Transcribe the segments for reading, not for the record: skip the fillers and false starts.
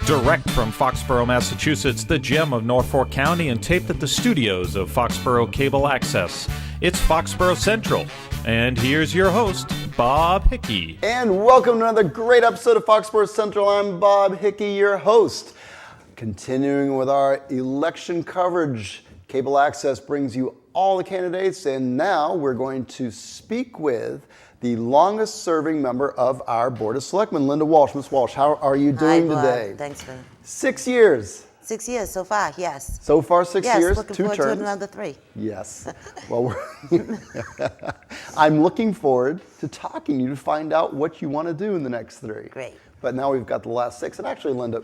Direct from Foxborough, Massachusetts, the gem of Norfolk County, and taped at the studios of Foxborough Cable Access. It's Foxborough Central. And here's your host, Bob Hickey. And welcome to another great episode of Foxborough Central. I'm Bob Hickey, your host. Continuing with our election coverage, Cable Access brings you all the candidates, and now we're going to speak with the longest serving member of our Board of Selectmen, Lynda Walsh. Ms. Walsh, how are you doing today? Thanks for 6 years. 6 years so far, yes. So far, 6 years, looking 2 forward terms. to another 3. Yes. Well, I'm looking forward to talking to you to find out what you want to do in the next 3. Great. But now we've got the last 6. And actually, Lynda,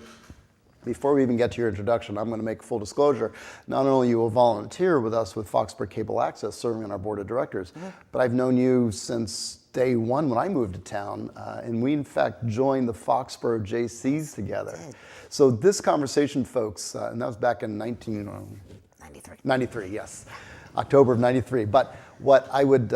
before we even get to your introduction, I'm going to make full disclosure. Not only you will volunteer with us with Foxborough Cable Access, serving on our board of directors, but I've known you since day one when I moved to town, and we in fact joined the Foxborough JCs together. So this conversation, folks, and that was back in 1993, yes, October of 93. But what I would,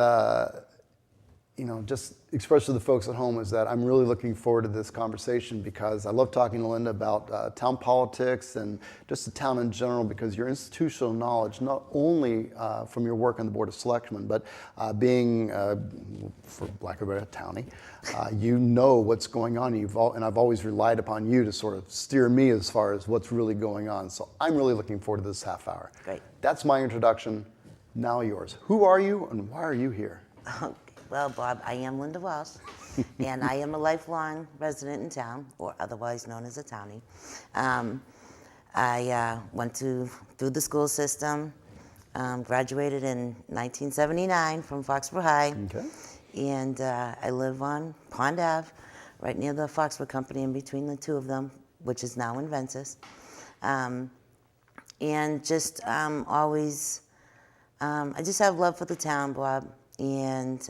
just express to the folks at home is that I'm really looking forward to this conversation because I love talking to Lynda about town politics and just the town in general, because your institutional knowledge, not only from your work on the Board of Selectmen, but being, for lack of a better townie, you know what's going on, and I've always relied upon you to sort of steer me as far as what's really going on. So I'm really looking forward to this half hour. Great. That's my introduction. Now yours. Who are you and why are you here? Well, Bob, I am Lynda Walsh, and I am a lifelong resident in town, or otherwise known as a townie. I went through the school system, graduated in 1979 from Foxborough High, and I live on Pond Ave, right near the Foxborough Company, in between the two of them, which is now Invensys. And just always, I just have love for the town, Bob, and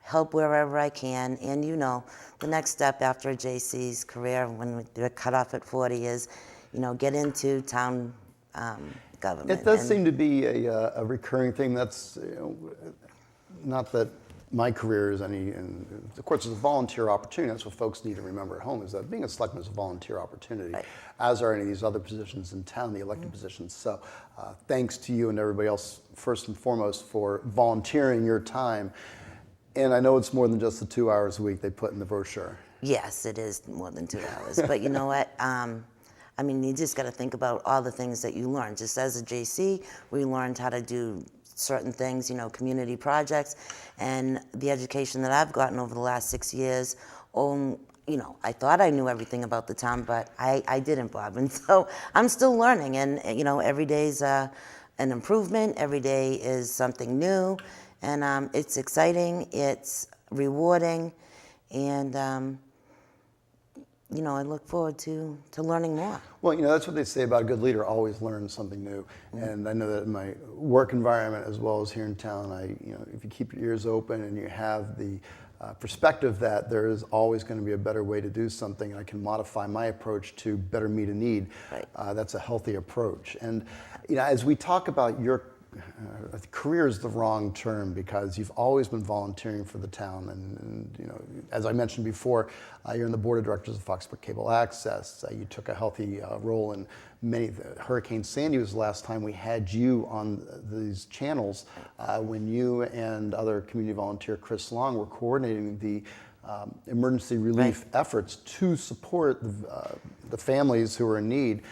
help wherever I can. And the next step after a JC's career, when they're cut off at 40, is, get into town government. It does seem to be a recurring thing. That's not that my career is any, and of course it's a volunteer opportunity. That's what folks need to remember at home, is that being a selectman is a volunteer opportunity, right, as are any of these other positions in town, the elected positions. So thanks to you and everybody else, first and foremost, for volunteering your time. And I know it's more than just the 2 hours a week they put in the brochure. Yes, it is more than 2 hours. But you know what? You just got to think about all the things that you learn. Just as a JC, we learned how to do certain things, community projects, and the education that I've gotten over the last 6 years. I thought I knew everything about the town, but I didn't, Bob. And so I'm still learning, and every day's an improvement. Every day is something new, and it's exciting. It's rewarding, and I look forward to learning more. Well, that's what they say about a good leader, always learn something new. And I know that in my work environment as well as here in town, if you keep your ears open and you have the perspective that there is always going to be a better way to do something, and I can modify my approach to better meet a need, right, that's a healthy approach. And as we talk about your career is the wrong term, because you've always been volunteering for the town, and as I mentioned before, you're in the board of directors of Foxborough Cable Access. You took a healthy role in many. Hurricane Sandy was the last time we had you on these channels, when you and other community volunteer Chris Long were coordinating the emergency relief efforts to support the families who are in need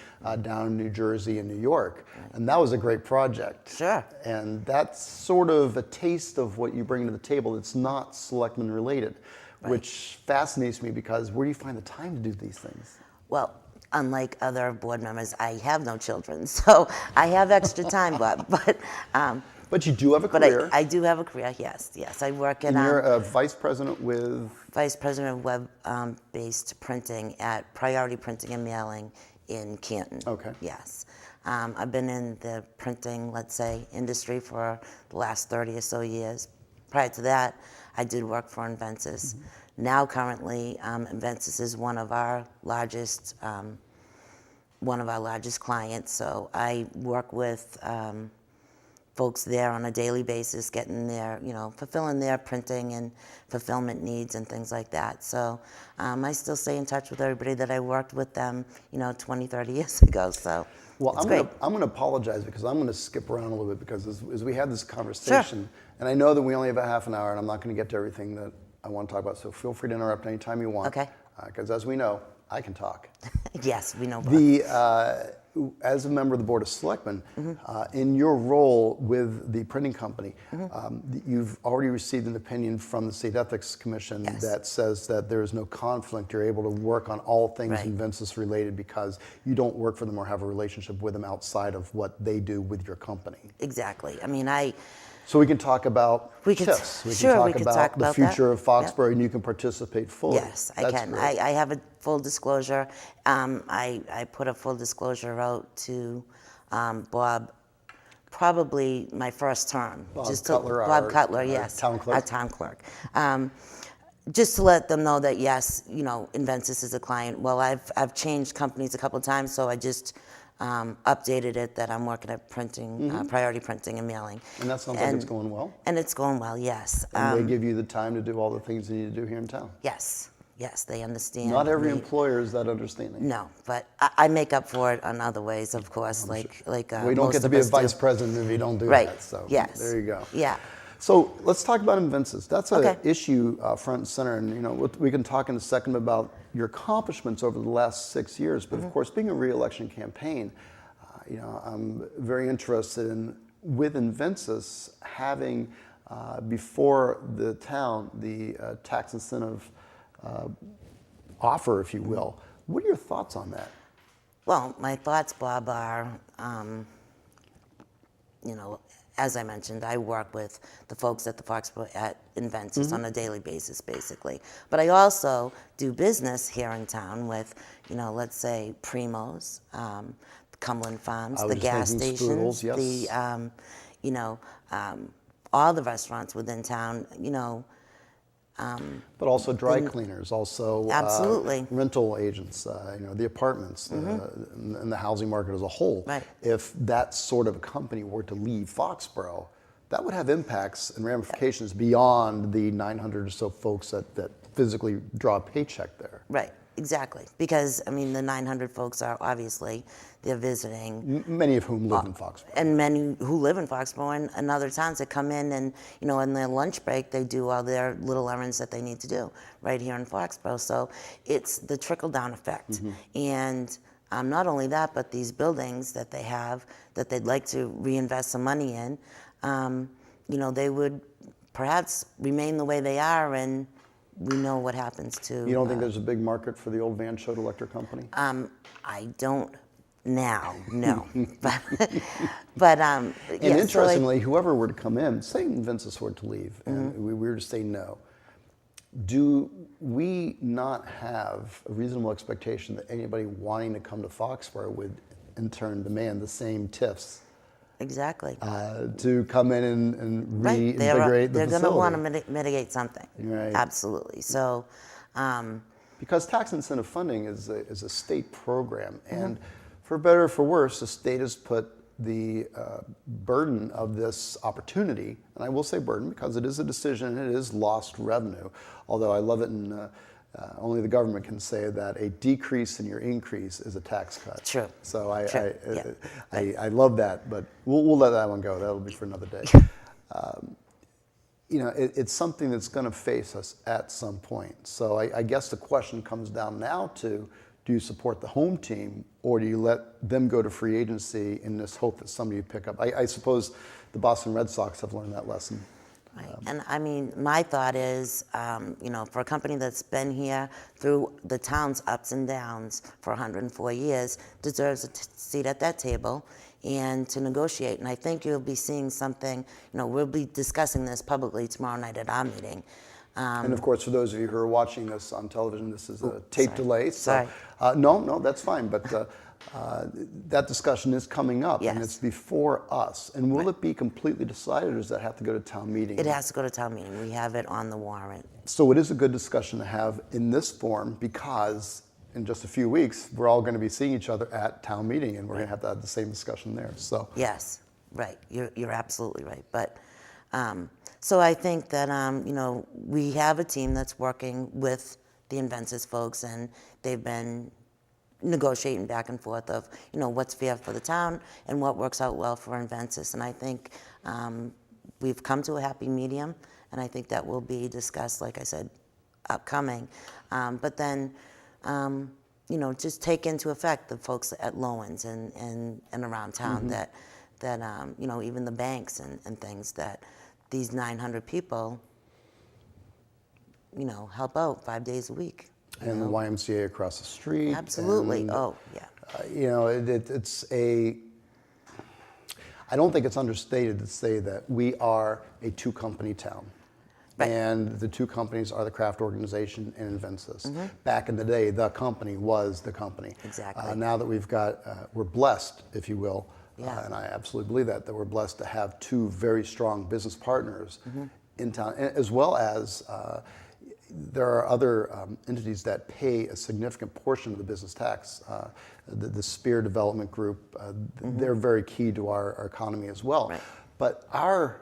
down in New Jersey and New York. And that was a great project. Sure. And that's sort of a taste of what you bring to the table that's not selectman related, which fascinates me, because where do you find the time to do these things? Well, unlike other board members, I have no children, so I have extra time, But you do have a career. But I do have a career, yes. I work in... And you're a vice president with? Vice president of web-based printing at Priority Printing and Mailing in Canton. Okay. Yes. I've been in the printing, let's say, industry for the last 30 or so years. Prior to that, I did work for Invensys. Now, currently, Invensys is one of our largest clients. So I work with folks there on a daily basis, getting their, fulfilling their printing and fulfillment needs and things like that. So I still stay in touch with everybody that I worked with them, 20, 30 years ago. So Well, it's great. I'm going to apologize because I'm going to skip around a little bit because as we had this conversation, and I know that we only have a half an hour and I'm not going to get to everything that I want to talk about, so feel free to interrupt anytime you want. Okay. Because as we know, I can talk. Yes, we know Bob. As a member of the Board of Selectmen, in your role with the printing company, you've already received an opinion from the State Ethics Commission that says that there is no conflict. You're able to work on all things Invensys related because you don't work for them or have a relationship with them outside of what they do with your company. Exactly. So we can talk about TIFs. We can talk about the future of Foxborough, and you can participate fully. Yes, I can. I have a full disclosure. I put a full disclosure out to Bob, probably my first term. Bob Cutler, yes, town clerk. our town clerk. Just to let them know that yes, Invensys is a client. Well, I've changed companies a couple of times, so I just updated it that I'm working at printing, priority printing and mailing. And that sounds like it's going well. And it's going well, yes. And they give you the time to do all the things you need to do here in town. Yes, they understand. Not every employer is that understanding. No, but I make up for it on other ways, of course, like well, you don't get to be a vice president if you don't do that. So yes. There you go. Yeah. So let's talk about Invensys. That's an issue front and center, and we can talk in a second about your accomplishments over the last 6 years. But of course, being a re-election campaign, I'm very interested in with Invensys having before the town the tax incentive offer, if you will. What are your thoughts on that? Well, my thoughts, Bob, are as I mentioned, I work with the folks at the Foxborough at Invensys on a daily basis, basically. But I also do business here in town with, let's say Primo's, Cumberland Farms, the gas stations, Strudels, the, all the restaurants within town, but also dry cleaners, also absolutely rental agents, the apartments, and the housing market as a whole. Right. If that sort of company were to leave Foxborough, that would have impacts and ramifications beyond the 900 or so folks that physically draw a paycheck there. Right. Exactly, because the 900 folks are obviously they're visiting. Many of whom live in Foxborough. And many who live in Foxborough and other towns that come in and in their lunch break they do all their little errands that they need to do right here in Foxborough. So it's the trickle down effect, and not only that, but these buildings that they have that they'd like to reinvest some money in, they would perhaps remain the way they are and. We know what happens to. You don't think there's a big market for the old Van Schot Electric Company? I don't now, no. but and interestingly, whoever were to come in, say Invensys were to leave, and we were to say no, do we not have a reasonable expectation that anybody wanting to come to Foxborough would in turn demand the same TIFs? Exactly. To come in and reinvigorate the facility. They're going to want to mitigate something. Right. Absolutely. So. Because tax incentive funding is a state program, and for better or for worse, the state has put the burden of this opportunity, and I will say burden because it is a decision and it is lost revenue, although I love it in only the government can say that a decrease in your increase is a tax cut. True. So True. I love that, but we'll let that one go. That'll be for another day. It's something that's going to face us at some point. So I guess the question comes down now to, do you support the home team or do you let them go to free agency in this hope that somebody would pick up? I suppose the Boston Red Sox have learned that lesson. Right. And my thought is, for a company that's been here through the town's ups and downs for 104 years, deserves a seat at that table and to negotiate. And I think you'll be seeing something, we'll be discussing this publicly tomorrow night at our meeting. And of course, for those of you who are watching this on television, this is a tape delay. So, sorry. No, that's fine. But that discussion is coming up, and it's before us. And will it be completely decided, or does that have to go to town meeting? It has to go to town meeting. We have it on the warrant. So it is a good discussion to have in this form because in just a few weeks, we're all going to be seeing each other at town meeting, and we're going to have the same discussion there. So yes. Right. You're absolutely right. But so I think that we have a team that's working with the Invensys folks, and they've been negotiating back and forth of what's fair for the town and what works out well for Invensys. And I think we've come to a happy medium, and I think that will be discussed, like I said, upcoming. But then just take into effect the folks at Lowens and around town that even the banks and things, that these 900 people help out 5 days a week. And the YMCA across the street. Absolutely. And, oh, yeah. I don't think it's understated to say that we are a two-company town. Right. And the two companies are the Craft Organization and Invensys. Mm-hmm. Back in the day, the company was the company. Exactly. Now that we're blessed, if you will, Yeah. and I absolutely believe that we're blessed to have two very strong business partners in town, as well as there are other entities that pay a significant portion of the business tax. The Spear Development Group, they're very key to our economy as well. Right. But our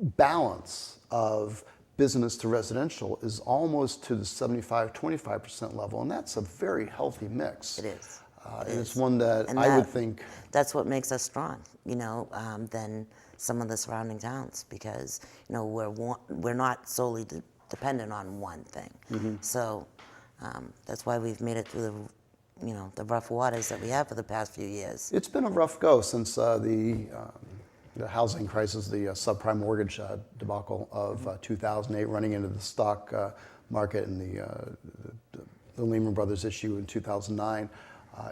balance of business to residential is almost to the 75-25% level, and that's a very healthy mix. It is. And it's one that And I would think. That's what makes us strong, than some of the surrounding towns, because we're not solely dependent on one thing. So that's why we've made it through the rough waters that we have for the past few years. It's been a rough go since the housing crisis, the subprime mortgage debacle of 2008, running into the stock market and the Lehman Brothers issue in 2009.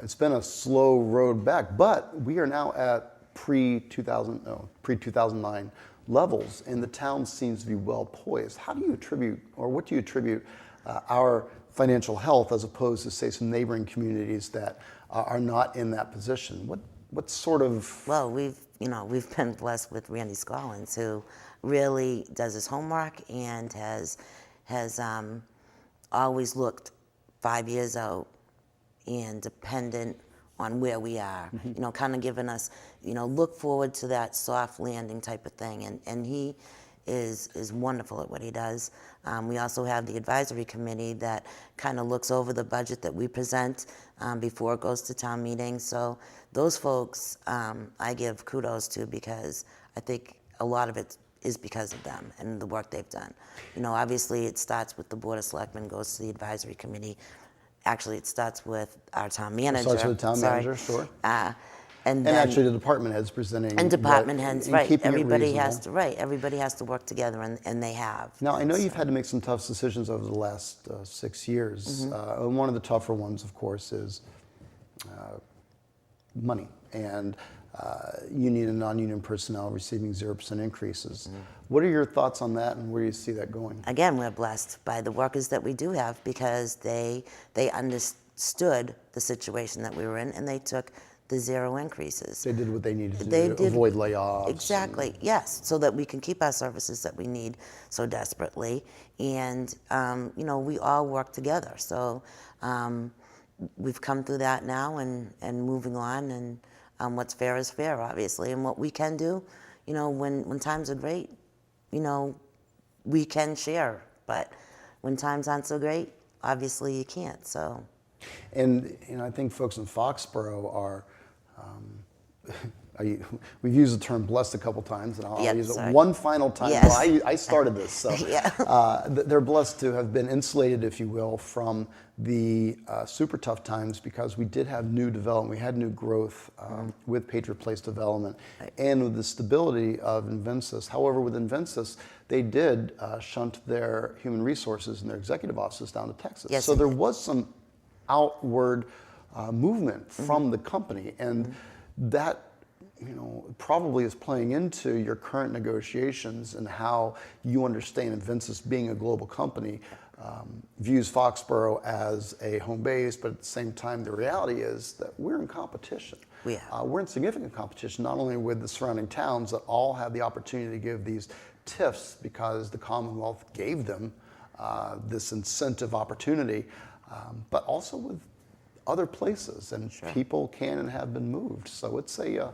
It's been a slow road back, but we are now at pre-2009 levels, and the town seems to be well poised. How do you attribute, or what do you attribute our financial health as opposed to, say, some neighboring communities that are not in that position? What sort of? Well, we've been blessed with Randy Scollins, who really does his homework and has always looked 5 years out and dependent on where we are. Kind of giving us, look forward to that soft landing type of thing. And he is wonderful at what he does. We also have the advisory committee that kind of looks over the budget that we present before it goes to town meeting. So those folks I give kudos to, because I think a lot of it is because of them and the work they've done. Obviously it starts with the Board of Selectmen, goes to the advisory committee. Actually, it starts with our town manager. Starts with the town manager, sure. And actually the department heads presenting. And department heads, right. Everybody has to work together, and they have. Now, I know you've had to make some tough decisions over the last 6 years. And one of the tougher ones, of course, is money. And union and non-union personnel receiving 0% increases. What are your thoughts on that, and where do you see that going? Again, we're blessed by the workers that we do have, because they understood the situation that we were in, and they took the 0 increases. They did what they needed to do to avoid layoffs. Exactly, yes, so that we can keep our services that we need so desperately. And, we all work together. So we've come through that now, and moving on, and what's fair is fair, obviously. And what we can do, when times are great, we can share. But when times aren't so great, obviously you can't, so. And I think folks in Foxborough are, we've used the term blessed a couple times, and I'll use it one final time. Yes. Well, I started this, so Yeah. They're blessed to have been insulated, if you will, from the super tough times, because we did have new development, we had new growth with Patriot Place development, and with the stability of Invensys. However, with Invensys, they did shunt their human resources and their executive offices down to Texas. Yes, so there was some outward movement from the company, and that probably is playing into your current negotiations and how you understand Invensys being a global company, views Foxborough as a home base, but at the same time, the reality is that we're in competition. We're in significant competition, not only with the surrounding towns that all have the opportunity to give these TIFs because the Commonwealth gave them this incentive opportunity, but also with other places, and people can and have been moved. So it's a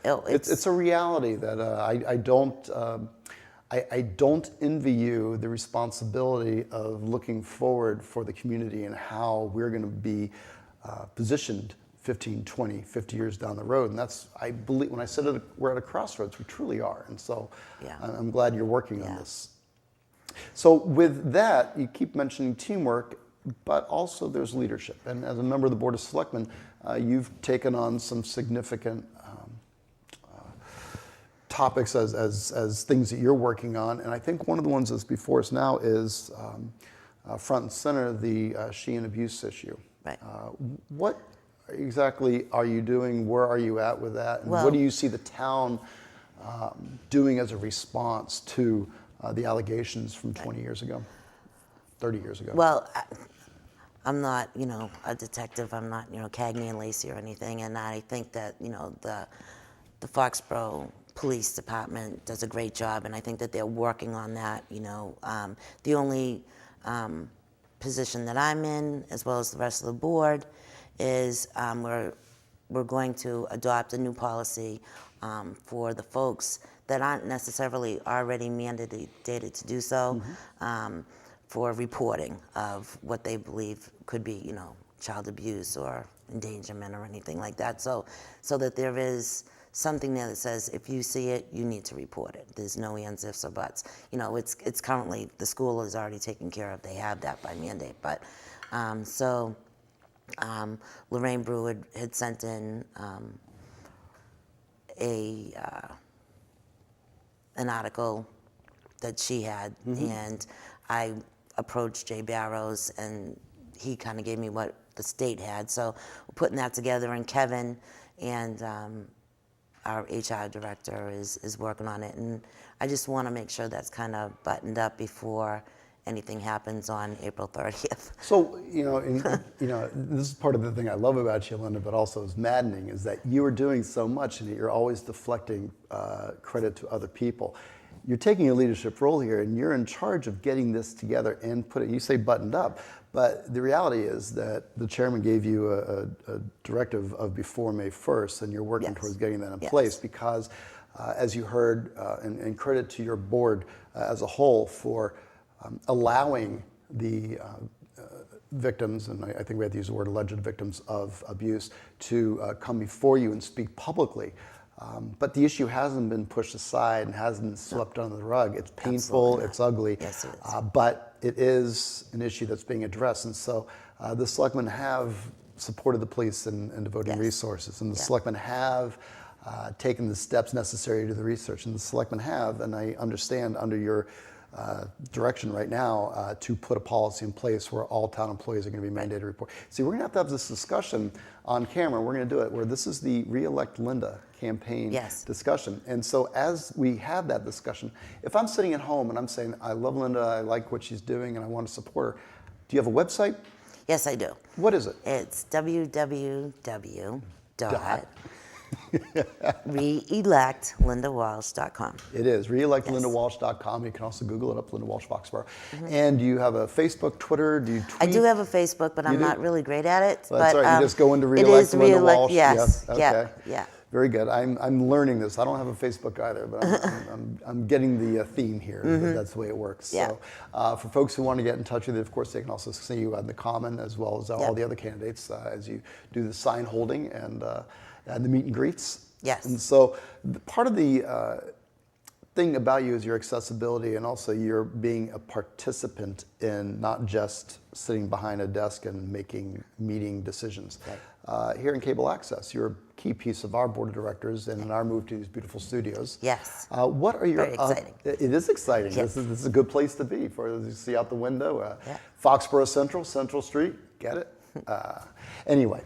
it's a reality that I don't envy you the responsibility of looking forward for the community and how we're going to be positioned 15, 20, 50 years down the road. And that's, I believe, when I said we're at a crossroads, we truly are. And so I'm glad you're working on this. So with that, you keep mentioning teamwork, but also there's leadership. And as a member of the Board of Selectmen, you've taken on some significant topics as things that you're working on. And I think one of the ones that's before us now is front and center, the she and abuse issue. Right. What exactly are you doing? Where are you at with that? And what do you see the town doing as a response to the allegations from 20 years ago, 30 years ago? Well, I'm not, a detective. I'm not, Cagney and Lacey or anything. And I think that, the Foxborough Police Department does a great job, and I think that they're working on that. The only position that I'm in, as well as the rest of the board, is we're going to adopt a new policy for the folks that aren't necessarily already mandated to do so, for reporting of what they believe could be, child abuse or endangerment or anything like that. So that there is something there that says if you see it, you need to report it. There's no ands, ifs, or buts. It's currently, the school is already taken care of. They have that by mandate. But Lorraine Brew had sent in an article that she had, and I approached Jay Barrows, and he kind of gave me what the state had. So we're putting that together, and Kevin and our HR director is working on it, and I just want to make sure that's kind of buttoned up before anything happens on April 30th. So, this is part of the thing I love about you, Lynda, but also is maddening, is that you are doing so much and you're always deflecting credit to other people. You're taking a leadership role here, and you're in charge of getting this together and you say buttoned up, but the reality is that the chairman gave you a directive of before May 1st, and you're working towards getting that in place because, as you heard, and credit to your board as a whole for allowing the victims, and I think we have to use the word alleged victims of abuse, to come before you and speak publicly. But the issue hasn't been pushed aside and hasn't swept under the rug. It's painful, it's ugly, Yes, it is. but it is an issue that's being addressed. And so the selectmen have supported the police in devoting resources, and the selectmen have taken the steps necessary to do the research, and the selectmen have, and I understand under your direction right now to put a policy in place where all town employees are going to be mandated to report. See, we're going to have this discussion on camera. We're going to do it where this is the Re-elect Lynda campaign discussion. And so as we have that discussion, if I'm sitting at home and I'm saying, I love Lynda, I like what she's doing, and I want to support her, do you have a website? Yes, I do. What is it? It's reelectlindawalsh.com. It is, reelectlindawalsh.com. You can also Google it up, Lynda Walsh Foxborough. And do you have a Facebook, Twitter? Do you tweet? I do have a Facebook, but I'm not really great at it. Well, that's all right. You just go into Re-elect Lynda Walsh. Yes. Okay. Yeah. Very good. I'm learning this. I don't have a Facebook either, but I'm getting the theme here. That's the way it works. Yeah. So for folks who want to get in touch with you, of course, they can also see you on the Common as well as all the other candidates as you do the sign holding and the meet and greets. Yes. And so part of the thing about you is your accessibility, and also you're being a participant in not just sitting behind a desk and making meeting decisions. Here in Cable Access, you're a key piece of our board of directors and in our move to these beautiful studios. Yes. What are your? Very exciting. It is exciting. Yes. This is a good place to be for as you see out the window. Foxborough Central Street. Get it? Anyway,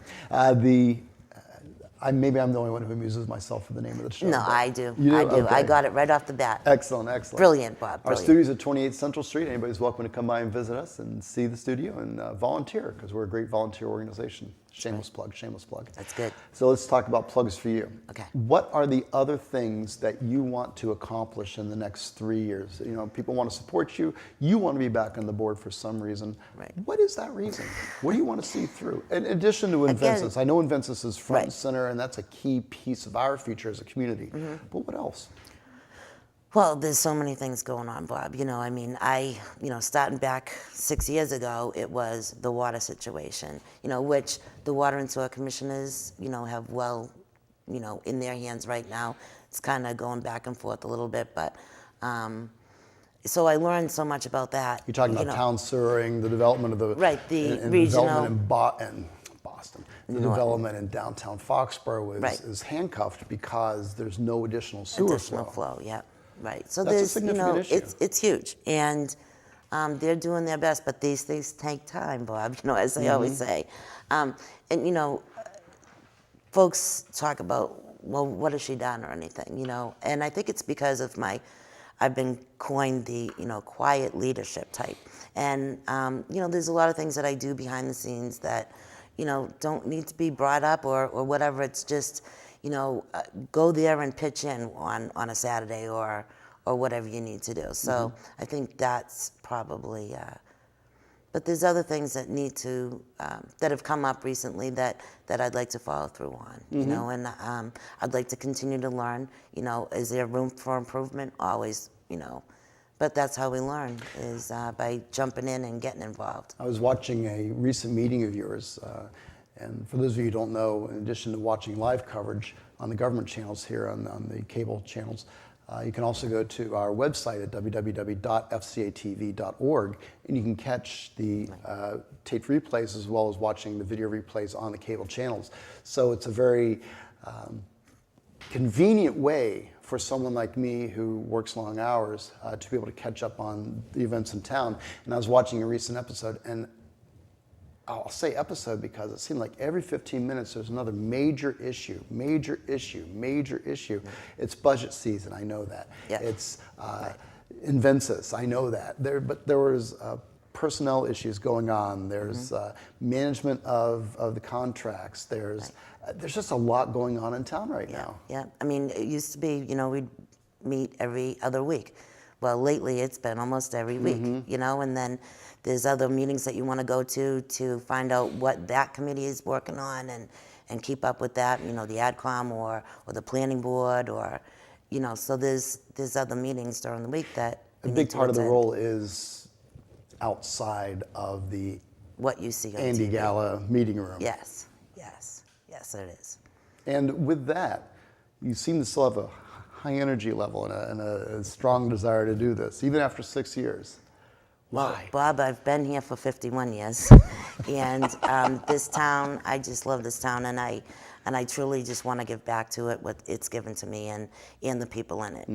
maybe I'm the only one who amuses myself with the name of the show. No, I do. You do? I do. Okay. I got it right off the bat. Excellent. Brilliant, Bob. Our studio's at 28 Central Street. Anybody's welcome to come by and visit us and see the studio and volunteer, because we're a great volunteer organization. Shameless plug, shameless plug. That's good. So let's talk about plugs for you. Okay. What are the other things that you want to accomplish in the next 3 years? You know, people want to support you. You want to be back on the board for some reason. Right. What is that reason? What do you want to see through? In addition to Invensys, I know Invensys is front and center, and that's a key piece of our future as a community. But what else? Well, there's so many things going on, Bob. You know, I mean, starting back 6 years ago, it was the water situation, you know, which the Water and Sewer Commissioners, you know, have in their hands right now. It's kind of going back and forth a little bit, but so I learned so much about that. You're talking about town sewering, the development of the the regional development in Boston. The development in downtown Foxborough is handcuffed because there's no additional sewer flow. Yeah. Right. So that's there's, a significant issue. It's huge, and they're doing their best, but these things take time, Bob. You know, as I always say, and you know, folks talk about, well, what has she done or anything, you know, and I think it's because of I've been coined the quiet leadership type, and you know, there's a lot of things that I do behind the scenes that don't need to be brought up or whatever. It's just go there and pitch in on a Saturday or whatever you need to do. So I think that's probably, but there's other things that need to, that have come up recently that I'd like to follow through on, you know, and I'd like to continue to learn, is there room for improvement? Always, but that's how we learn, is by jumping in and getting involved. I was watching a recent meeting of yours, and for those of you who don't know, in addition to watching live coverage on the government channels here on the cable channels, you can also go to our website at www.fcatv.org, and you can catch the taped replays as well as watching the video replays on the cable channels. So it's a very convenient way for someone like me who works long hours to be able to catch up on the events in town. And I was watching a recent episode, and I'll say episode because it seemed like every 15 minutes there's another major issue. It's budget season, I know that. Yeah. It's Invensys, I know that. But there was personnel issues going on. There's management of the contracts. There's just a lot going on in town right now. Yeah, I mean, it used to be, we'd meet every other week. Well, lately it's been almost every week, and then there's other meetings that you want to go to find out what that committee is working on and keep up with that, the AdCom or the planning board or, so there's other meetings during the week that a big part of the role is outside of the what you see on Andy TV. Gala meeting room. Yes, it is. And with that, you seem to still have a high energy level and a strong desire to do this, even after 6 years. Well, Why? Bob, I've been here for 51 years, and this town, I just love this town, and I truly just want to give back to it what it's given to me and the people in it.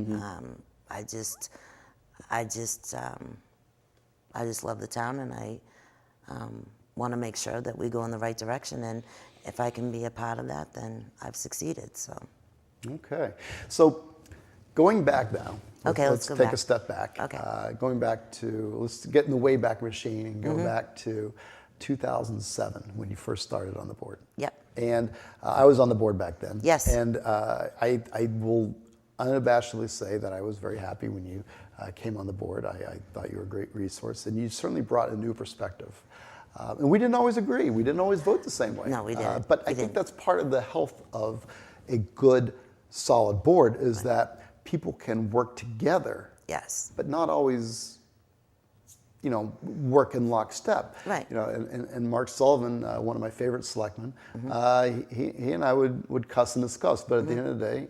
I just love the town, and I want to make sure that we go in the right direction. And if I can be a part of that, then I've succeeded. So. Okay, so going back now. Let's go take back. a step back. Okay. Going back to, let's get in the Wayback Machine and go back to 2007 when you first started on the board. Yep. And I was on the board back then. Yes. And I will unabashedly say that I was very happy when you came on the board. I thought you were a great resource, and you certainly brought a new perspective. And we didn't always agree. We didn't always vote the same way. No, we didn't. But I think that's part of the health of a good, solid board is that people can work together. Yes. But not always, work in lockstep. Right. And Mark Sullivan, one of my favorite selectmen, he and I would cuss and discuss, but at the end of the day,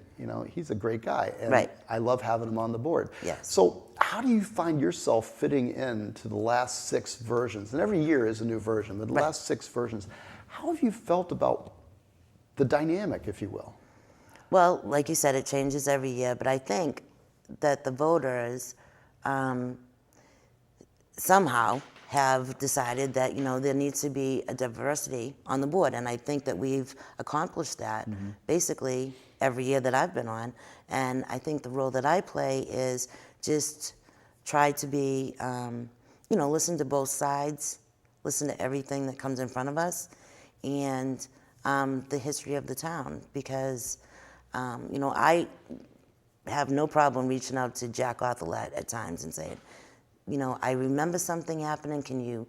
he's a great guy, and Right. I love having him on the board. Yes. So how do you find yourself fitting into the last 6 versions? And every year is a new version, but the Right. last 6 versions, how have you felt about the dynamic, if you will? Well, like you said, it changes every year, but I think that the voters somehow have decided that, there needs to be a diversity on the board, and I think that we've accomplished that basically every year that I've been on, and I think the role that I play is just try to be, listen to both sides, listen to everything that comes in front of us, and the history of the town, because I have no problem reaching out to Jack Arthurlet at times and saying, I remember something happening. Can you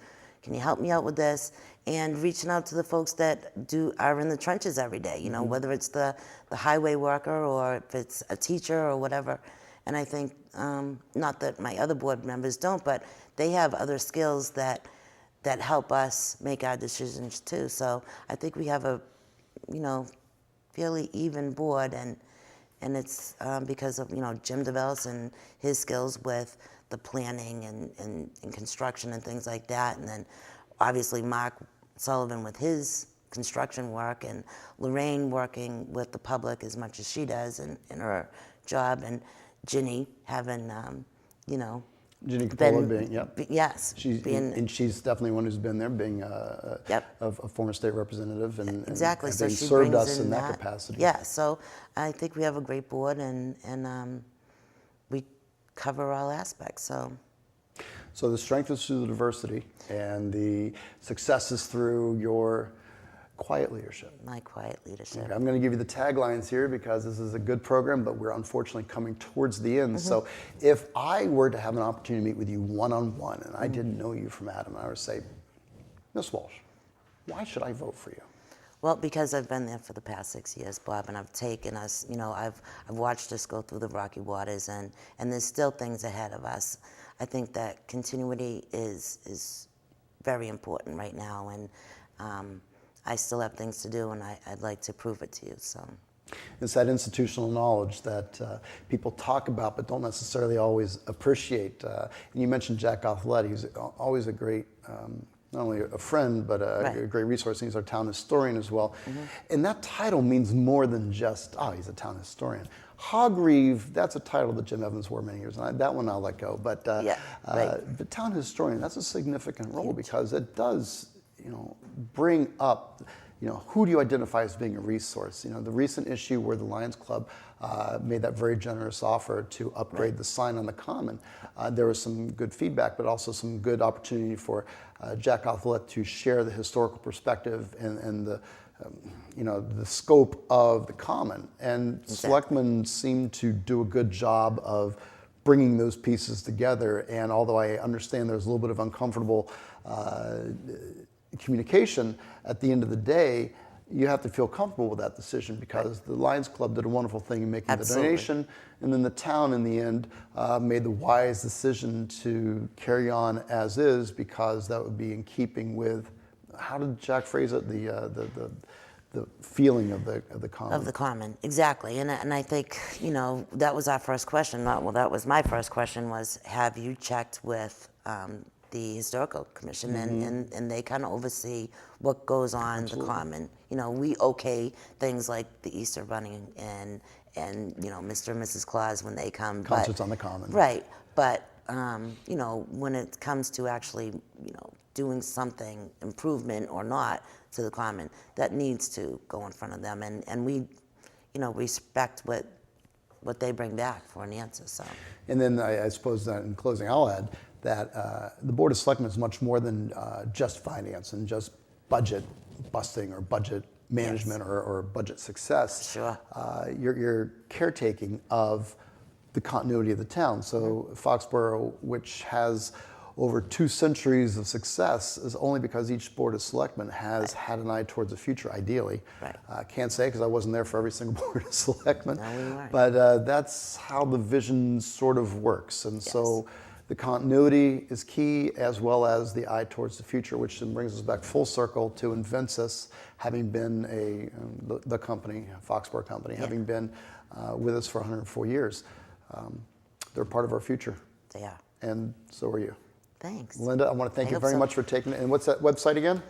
help me out with this? And reaching out to the folks that are in the trenches every day. Whether it's the highway worker or if it's a teacher or whatever. And I think not that my other board members don't, but they have other skills that help us make our decisions too. So I think we have a fairly even board, and it's because of Jim DeVellis and his skills with the planning and construction and things like that, and then obviously Mark Sullivan with his construction work, and Lorraine working with the public as much as she does in her job, and Ginny having Ginny Capola being, yes, and she's definitely one who's been there, being a former state representative, and exactly. and So being she served brings us in that capacity. Yeah, so I think we have a great board, and we cover all aspects. So the strength is through the diversity, and the success is through your quiet leadership. My quiet leadership. Okay, I'm going to give you the taglines here because this is a good program, but we're unfortunately coming towards the end. So if I were to have an opportunity to meet with you one-on-one, and I didn't know you from Adam, I would say, Ms. Walsh, why should I vote for you? Well, because I've been there for the past 6 years, Bob, and I've taken us, I've watched us go through the rocky waters, and there's still things ahead of us. I think that continuity is very important right now, and I still have things to do, and I'd like to prove it to you. So it's that institutional knowledge that people talk about but don't necessarily always appreciate. And you mentioned Jack Arthurlet. He's always a great, not only a friend, but a great resource. He's our town historian as well. And that title means more than just, he's a town historian. Hogreave, that's a title that Jim Evans wore many years, and that one I'll let go. But the town historian, that's a significant role because it does bring up, who do you identify as being a resource? The recent issue where the Lions Club made that very generous offer to upgrade the sign on the Common. There was some good feedback, but also some good opportunity for Jack Arthurlet to share the historical perspective and the scope of the Common. And Selectmen seem to do a good job of bringing those pieces together. And although I understand there's a little bit of uncomfortable communication, at the end of the day, you have to feel comfortable with that decision because the Lions Club did a wonderful thing in making the donation, and then the town in the end made the wise decision to carry on as is because that would be in keeping with, how did Jack phrase it, the feeling of the Common. Of the Common, exactly. And I think, that was our first question. Well, that was my first question was, have you checked with the Historical Commission, and they kind of oversee what goes on the Common. We okay things like the Easter Bunny and Mr. and Mrs. Claus when they come. Concerts on the Common. Right, but when it comes to actually doing something, improvement or not, to the Common, that needs to go in front of them, and we respect what they bring back for an answer. So. And then I suppose that in closing, I'll add that the Board of Selectmen is much more than just finance and just budget busting or budget management or budget success. Sure. You're caretaking of the continuity of the town. So Foxborough, which has over 2 centuries of success, is only because each Board of Selectmen has had an eye towards the future, ideally. Right. Can't say because I wasn't there for every single Board of Selectmen. No, we weren't. But that's how the vision sort of works. And so the continuity is key, as well as the eye towards the future, which then brings us back full circle to Invensys, having been the company, Foxborough company, having been with us for 104 years. They're part of our future. They are. And so are you. Thanks. Lynda, I want to thank you very much for taking it. And what's that website again?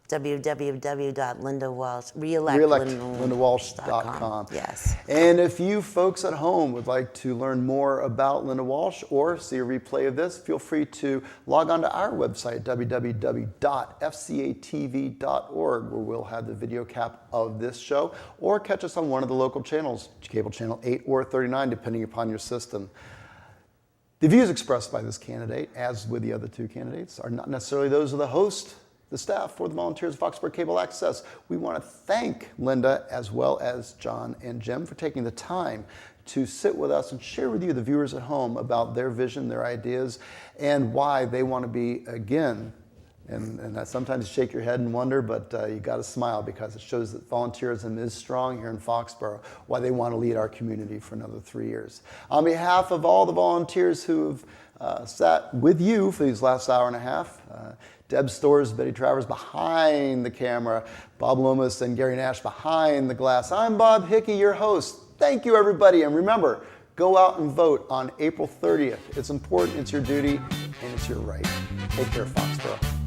www.lindawalsh.com. Yes. And if you folks at home would like to learn more about Lynda Walsh or see a replay of this, feel free to log on to our website, www.fcatv.org, where we'll have the video cap of this show, or catch us on one of the local channels, cable channel 8 or 39, depending upon your system. The views expressed by this candidate, as with the other 2 candidates, are not necessarily those of the host the staff, for the volunteers of Foxborough Cable Access. We want to thank Lynda as well as John and Jim for taking the time to sit with us and share with you, the viewers at home, about their vision, their ideas, and why they want to be, again, and I sometimes shake your head and wonder, but you got to smile because it shows that volunteerism is strong here in Foxborough, why they want to lead our community for another 3 years. On behalf of all the volunteers who have sat with you for these last hour and a half, Deb Storrs, Betty Travers behind the camera, Bob Loomis and Gary Nash behind the glass. I'm Bob Hickey, your host. Thank you, everybody. And remember, go out and vote on April 30th. It's important, it's your duty, and it's your right. Take care, Foxborough.